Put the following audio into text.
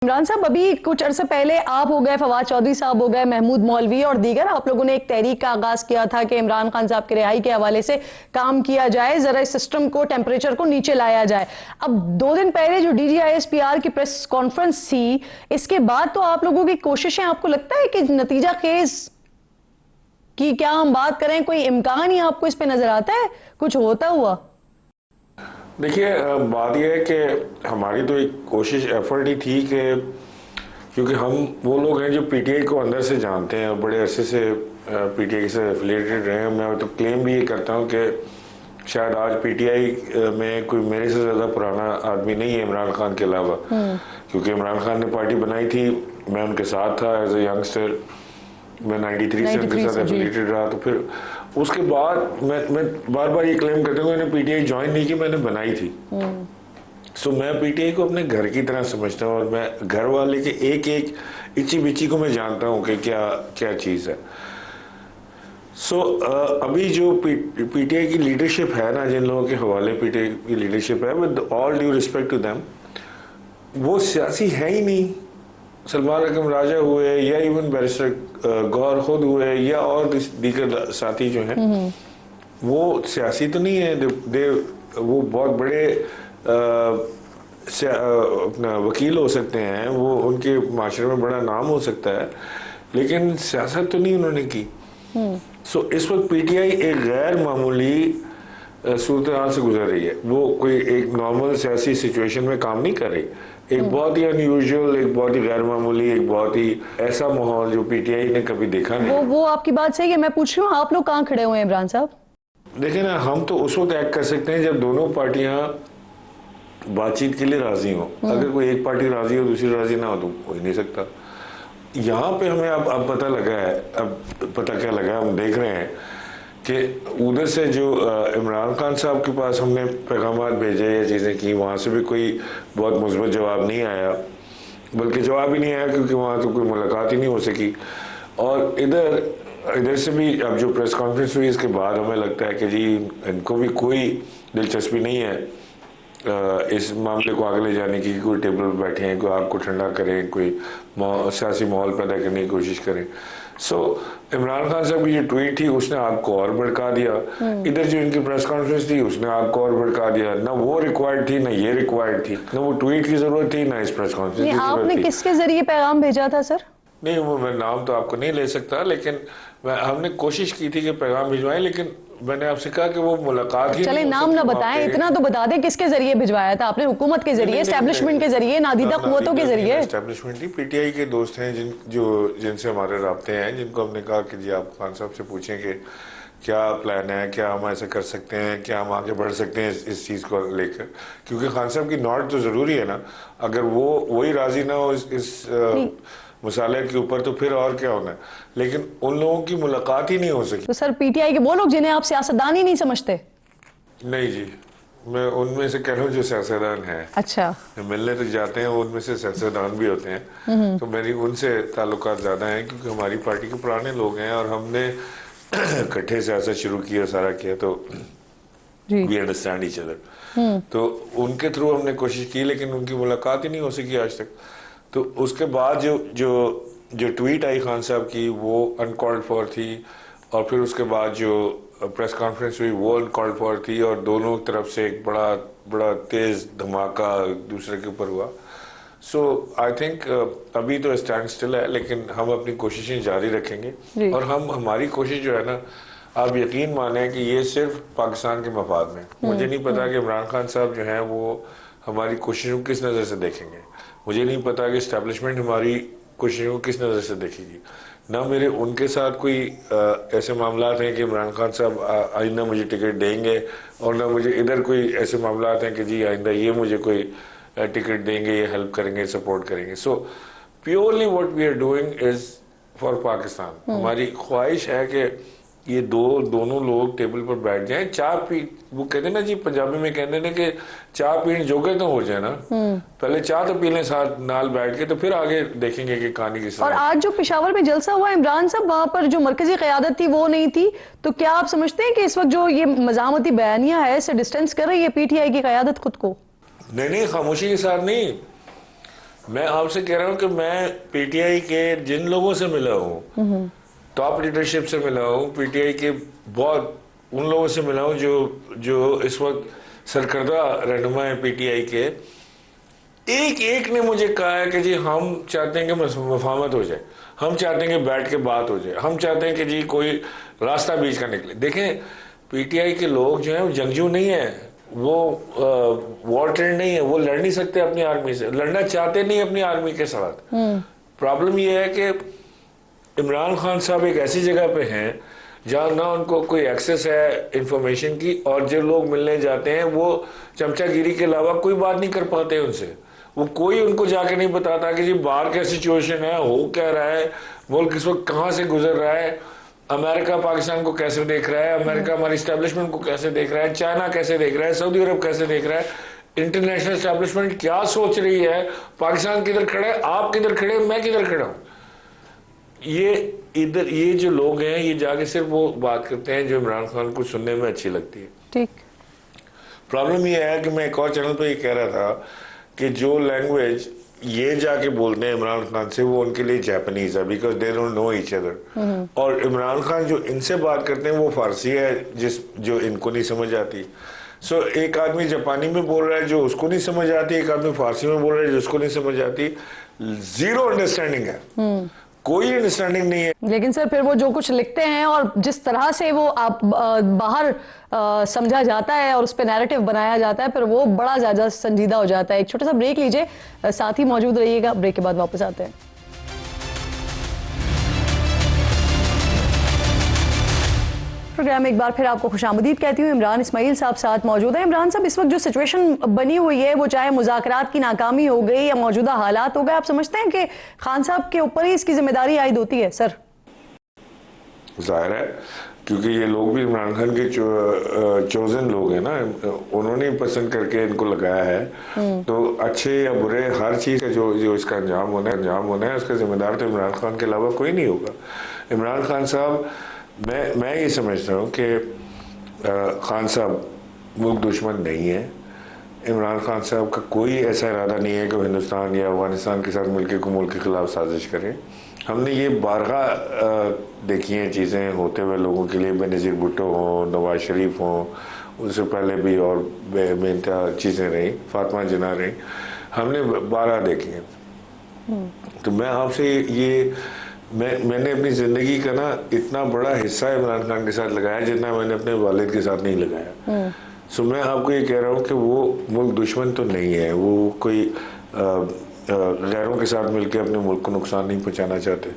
इमरान साहब, अभी कुछ अरसे पहले आप हो गए, फवाद चौधरी साहब हो गए, महमूद मौलवी और दीगर आप लोगों ने एक तहरीक का आगाज किया था कि इमरान खान साहब के रिहाई के हवाले से काम किया जाए, जरा इस सिस्टम को, टेम्परेचर को नीचे लाया जाए। अब 2 दिन पहले जो DGISPR की प्रेस कॉन्फ्रेंस थी, इसके बाद तो आप लोगों की कोशिशें, आपको लगता है कि नतीजा खेज की क्या हम बात करें, कोई इम्कान ही आपको इस पे नजर आता है कुछ होता हुआ? देखिए, बात यह है कि हमारी तो एक कोशिश एफर्ट ही थी कि क्योंकि हम वो लोग हैं जो पीटीआई को अंदर से जानते हैं और बड़े अरसे से पीटीआई से एफिलिएटेड रहे हैं। मैं तो क्लेम भी ये करता हूँ कि शायद आज पीटीआई में कोई मेरे से ज़्यादा पुराना आदमी नहीं है इमरान खान के अलावा, क्योंकि इमरान खान ने पार्टी बनाई थी, मैं उनके साथ था एज ए यंगस्टर, मैं 93 से उनके साथ एफिलिएटेड रहा। तो फिर उसके बाद मैं बार बार ये क्लेम करता हूँ, मैंने पीटीआई ज्वाइन नहीं की, मैंने बनाई थी। सो मैं पीटीआई को अपने घर की तरह समझता हूँ और मैं घर वाले के एक एक इची बिची को मैं जानता हूँ कि क्या क्या चीज़ है। सो अभी जो पीटीआई की लीडरशिप है ना, जिन लोगों के हवाले पीटीआई की लीडरशिप है, with all due respect to them, वो सियासी है ही नहीं। सलमान अकरम राजा हुए या इवन बैरिस्टर गौहर खुद हुए या और दीगर साथी जो हैं, वो सियासी तो नहीं है। वो बहुत बड़े अपना वकील हो सकते हैं, वो उनके माशरे में बड़ा नाम हो सकता है, लेकिन सियासत तो नहीं उन्होंने की। सो इस वक्त पीटीआई एक गैर मामूली सूरत हाल से गुजर रही है। वो कोई एक नॉर्मल सियासी सिचुएशन में काम नहीं कर रही। एक बहुत ही अनयूजुअल, एक बहुत ही गैर मामूली, एक बहुत ही ऐसा माहौल जो पीटीआई ने कभी देखा नहीं। वो आपकी बात सही है। मैं पूछ रही हूँ, आप लोग कहाँ खड़े हुए हैं इमरान साहब? देखिए ना, हम तो उस वक्त एक्ट कर सकते हैं जब दोनों पार्टियां बातचीत के लिए राजी हो। अगर कोई एक पार्टी राजी हो, दूसरी राजी ना हो, तो हो ही नहीं सकता। यहाँ पे हमें अब पता लगा है, अब पता क्या लगा, हम देख रहे हैं कि उधर से जो इमरान खान साहब के पास हमने पैगाम भेजे या चीज़ें की, वहाँ से भी कोई बहुत मुस्बत जवाब नहीं आया, बल्कि जवाब ही नहीं आया क्योंकि वहाँ तो कोई मुलाकात ही नहीं हो सकी। और इधर से भी अब जो प्रेस कॉन्फ्रेंस हुई, इसके बाद हमें लगता है कि जी इनको भी कोई दिलचस्पी नहीं है इस मामले को आगे ले जाने की। कोई टेबल पर बैठे हैं, कोई आपको ठंडा करें, कोई सियासी माहौल पैदा करने की कोशिश करें। सो इमरान खान साहब की जो ट्वीट थी, उसने आपको और भड़का दिया। इधर जो इनकी प्रेस कॉन्फ्रेंस थी, उसने आपको और भड़का दिया। ना वो रिक्वायर्ड थी, ना ये रिक्वायर्ड थी, ना वो ट्वीट की जरूरत थी, ना इस प्रेस कॉन्फ्रेंस की जरूरत थी। आपने किसके जरिए पैगाम भेजा था सर? नहीं, वो मैं नाम तो आपको नहीं ले सकता, लेकिन हमने कोशिश की थी कि पैगाम भिजवाएं, लेकिन मैंने आपसे कहा कि वो मुलाकात ही चले नाम ना बताएं, इतना तो बता दें किसके जरिए भिजवाया था आपने? हुकूमत के जरिए, एस्टेब्लिशमेंट के जरिए, नादीदा कुव्वतों के जरिए? एस्टेब्लिशमेंट ही पीटीआई के दोस्त हैं जिनसे हमारे राब्ते हैं, जिनको हमने कहा कि जी आप खान साहब से पूछें कि क्या प्लान है, क्या हम ऐसा कर सकते हैं, क्या हम आगे बढ़ सकते हैं इस चीज़ को लेकर, क्योंकि खान साहब की नॉट तो ज़रूरी है ना। अगर वही राजी ना हो इस मसाले के ऊपर, तो फिर और क्या होना है। लेकिन उन लोगों की मुलाकात ही नहीं हो सकी। तो सर पीटीआई के वो लोग जिन्हें आप सियासतदान ही नहीं समझते? नहीं जी, मैं उनमें से कह रहा हूँ जो सियासतदान है। अच्छा, मिलने तक जाते हैं, उनमें से सियासतदान भी होते हैं। तो मेरी उनसे ताल्लुकात ज़्यादा हैं, क्योंकि हमारी पार्टी के पुराने लोग हैं और हमने इकट्ठे सियासत शुरू किया, सारा किया, तो वी अंडरस्टैंड ईच अदर। तो उनके थ्रू हमने कोशिश की, लेकिन उनकी मुलाकात ही नहीं हो सकी आज तक। तो उसके बाद जो ट्वीट आई खान साहब की, वो अनकॉल्ड फॉर थी, और फिर उसके बाद जो प्रेस कॉन्फ्रेंस हुई, वो अनकॉल्ड फॉर थी, और दोनों तरफ से एक बड़ा तेज धमाका दूसरे के ऊपर हुआ। सो आई थिंक अभी तो स्टैंड स्टिल है, लेकिन हम अपनी कोशिशें जारी रखेंगे। और हमारी कोशिश जो है ना, आप यकीन माने कि ये सिर्फ पाकिस्तान के मफाद में। मुझे नहीं पता कि इमरान खान साहब जो हैं वो हमारी कोशिशों को किस नज़र से देखेंगे। मुझे नहीं पता कि इस्टेब्लिशमेंट हमारी कोशिशों को किस नज़र से देखेगी। ना मेरे उनके साथ कोई ऐसे मामला हैं कि इमरान खान साहब आइंदा मुझे टिकट देंगे, और ना मुझे इधर कोई ऐसे मामला हैं कि जी आइंदा ये मुझे कोई टिकट देंगे, ये हेल्प करेंगे, सपोर्ट करेंगे। So purely what we are doing is for Pakistan. हमारी ख्वाहिश है कि ये दोनों लोग टेबल पर बैठ जाएं, चाय पी, वो कहते हैं ना जी, पंजाबी में कहते हैं कि चाय पीने जोगे तो हो जाए ना, पहले चाय तो पी लें साथ नाल बैठ के, तो फिर आगे देखेंगे कि कहानी किस। और आज जो पेशावर में जलसा हुआ इमरान साहब, वहां पर जो मरकजी क़यादत थी वो नहीं थी, तो क्या आप समझते हैं कि इस वक्त जो ये मज़ामती बयानिया है, इससे डिस्टेंस कर रही है पीटीआई की क़यादत खुद को? नहीं, खामोशी के साथ नहीं, मैं आपसे कह रहा हूँ कि मैं पीटीआई के जिन लोगों से मिला हूँ, टॉप लीडरशिप से मिला हूँ, पीटीआई के बहुत उन लोगों से मिला हूँ जो इस वक्त सरकर्दा रहनुमा है पीटीआई के, एक एक ने मुझे कहा है कि जी हम चाहते हैं कि मफाहमत हो जाए, हम चाहते हैं कि बैठ के बात हो जाए, हम चाहते हैं कि जी कोई रास्ता बीच का निकले। देखें, पीटीआई के लोग जो हैं वो जंगजू नहीं है, वो वॉर ट्रेंड नहीं है, वो लड़ नहीं सकते अपनी आर्मी से, लड़ना चाहते नहीं अपनी आर्मी के साथ। प्रॉब्लम ये है कि इमरान खान साहब एक ऐसी जगह पे हैं जहां ना उनको कोई एक्सेस है इंफॉर्मेशन की, और जो लोग मिलने जाते हैं वो चमचागिरी के अलावा कोई बात नहीं कर पाते उनसे। वो कोई उनको जाके नहीं बताता कि जी बाहर क्या सिचुएशन है, हो क्या रहा है, मुल्क इस वक्त कहाँ से गुजर रहा है, अमेरिका पाकिस्तान को कैसे देख रहा है, अमेरिका हमारी इस्टेब्लिशमेंट को कैसे देख रहा है, चाइना कैसे देख रहा है, सऊदी अरब कैसे देख रहा है, इंटरनेशनल इस्टेब्लिशमेंट क्या सोच रही है, पाकिस्तान किधर खड़ा है, आप किधर खड़े, मैं किधर खड़ा हूँ। ये जो लोग हैं ये जाके सिर्फ वो बात करते हैं जो इमरान खान को सुनने में अच्छी लगती है। ठीक। प्रॉब्लम ये है कि मैं एक और चैनल पे ये कह रहा था कि जो लैंग्वेज ये जाके बोलते हैं इमरान खान से, वो उनके लिए जापानीज है, because they don't know each other. और इमरान खान जो इनसे बात करते हैं वो फारसी है जो इनको नहीं समझ आती। सो एक आदमी जापानी में बोल रहा है जो उसको नहीं समझ आती, एक आदमी फारसी में बोल रहा है जो उसको नहीं समझ आती। जीरो अंडरस्टैंडिंग है, कोई अंडरस्टैंडिंग नहीं है। लेकिन सर फिर वो जो कुछ लिखते हैं और जिस तरह से वो आप बाहर समझा जाता है और उस पर नैरेटिव बनाया जाता है, फिर वो बड़ा ज्यादा संजीदा हो जाता है। एक छोटा सा ब्रेक लीजिए, साथ ही मौजूद रहिएगा, ब्रेक के बाद वापस आते हैं। प्रोग्राम एक बार फिर आपको खुशामदीद कहती हूँ। इमरान इस्माइल साहब साथ मौजूद है। इमरान साहब, इस वक्त जो सिचुएशन बनी हुई है वो चाहे मुज़ाकरात की नाकामी हो गई या मौजूदा हालात हो गए, आप समझते हैं कि खान साहब के ऊपर ही इसकी जिम्मेदारी आयद होती है? सर जाहिर है, क्योंकि ये लोग भी इमरान खान के चोजन लोग हैं ना, उन्होंने पसंद करके इनको लगाया है। तो अच्छे या बुरे हर चीज़ का जो इसका अंजाम होना है उसका जिम्मेदार तो इमरान खान के अलावा कोई नहीं होगा। इमरान खान साहब, मैं ये समझता हूँ कि खान साहब मुल्क दुश्मन नहीं है। इमरान खान साहब का कोई ऐसा इरादा नहीं है कि वो हिंदुस्तान या अफगानिस्तान के साथ मिलकर को मुल्क के खिलाफ साजिश करें। हमने ये बारहा देखी हैं चीज़ें होते हुए लोगों के लिए, बेनज़ीर भुट्टो हों, नवाज शरीफ हों, उससे पहले भी और बेइंतहा चीज़ें रहीं, फातिमा जिन्ना रहीं, हमने बारहा देखी हैं। तो मैं आपसे मैंने अपनी ज़िंदगी का ना इतना बड़ा हिस्सा इमरान खान के साथ लगाया जितना मैंने अपने वालिद के साथ नहीं लगाया। सो मैं आपको ये कह रहा हूँ कि वो मुल्क दुश्मन तो नहीं है, वो कोई गैरों के साथ मिलकर अपने मुल्क को नुकसान नहीं पहुँचाना चाहते।